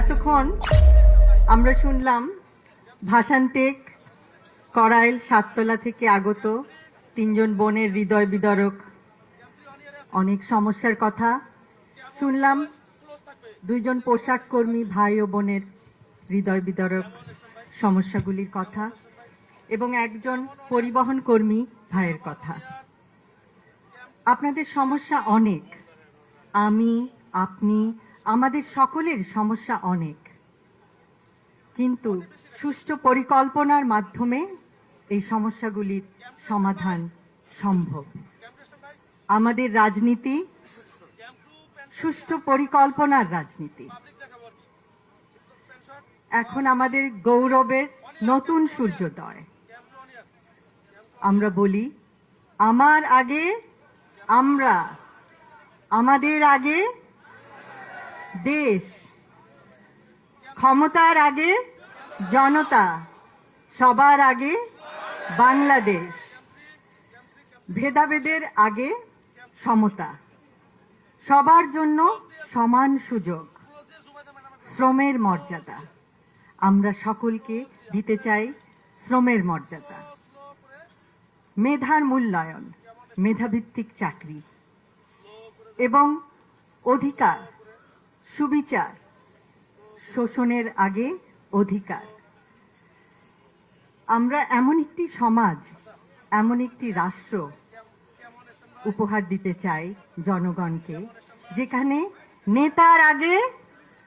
এতক্ষণ আমরা শুনলাম ভাষানটেক করাইল সাততলা থেকে আগত তিনজন বোনের হৃদয় বিদারক অনেক সমস্যার কথা শুনলাম। দুইজন পোশাক কর্মী ভাই ও বোনের হৃদয় বিদারক সমস্যাগুলির কথা এবং একজন পরিবহন কর্মী ভাইয়ের কথা। আপনাদের সমস্যা অনেক, আমি আপনি আমাদের সকলের সমস্যা অনেক, কিন্তু সুষ্ঠু পরিকল্পনার মাধ্যমে এই সমস্যাগুলির সমাধান সম্ভব। আমাদের রাজনীতি সুষ্ঠু পরিকল্পনার রাজনীতি। এখন আমাদের গৌরবের নতুন সূর্যোদয়। আমরা বলি আমার আগে আমরা, আমাদের আগে দেশ, ক্ষমতার আগে জনতা, সবার আগে বাংলাদেশ, ভেদাভেদের আগে সমতা, সবার জন্য সমান সুযোগ, শ্রমের মর্যাদা। আমরা সকলকে দিতে চাই শ্রমের মর্যাদা, মেধার মূল্যায়ন, মেধাভিত্তিক চাকরি এবং অধিকার, সুবিচার, শোষণের আগে অধিকার। আমরা এমন একটি সমাজ, এমন একটি রাষ্ট্র উপহার দিতে চাই জনগণকে, যেখানে নেতার আগে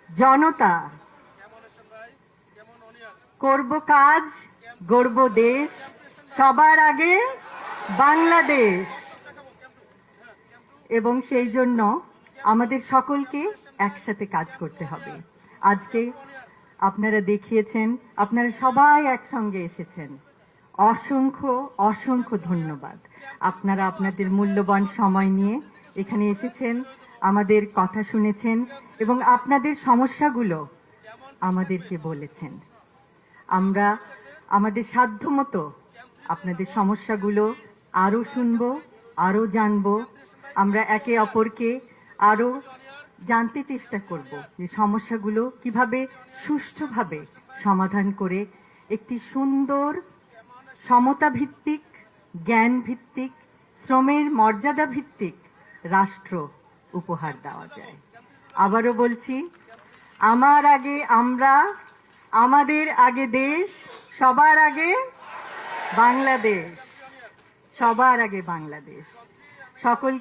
জনতা, করব কাজ, গড়ব দেশ, সবার আগে বাংলাদেশ। এবং সেই জন্য আমাদের সকলকে একসাথে কাজ করতে হবে। আজকে আপনারা দেখিয়েছেন, আপনারা সবাই একসঙ্গে এসেছেন। অসংখ্য অসংখ্য ধন্যবাদ। আপনারা আপনাদের মূল্যবান সময় নিয়ে এখানে এসেছেন, আমাদের কথা শুনেছেন এবং আপনাদের সমস্যাগুলো আমাদেরকে বলেছেন। আমরা আমাদের সাধ্যমতো আপনাদের সমস্যাগুলো আরো শুনবো, আরো জানবো। আমরা একে অপরকে আরো জানতে চেষ্টা করব যে সমস্যাগুলো কিভাবে সুষ্ঠুভাবে সমাধান করে একটি সুন্দর সমতা ভিত্তিক, জ্ঞান ভিত্তিক, শ্রমের মর্যাদা ভিত্তিক রাষ্ট্র উপহার দেওয়া যায়। আবারও বলছি, আমার আগে আমরা, আমাদের আগে দেশ, সবার আগে বাংলাদেশ, সবার আগে বাংলাদেশ। সকল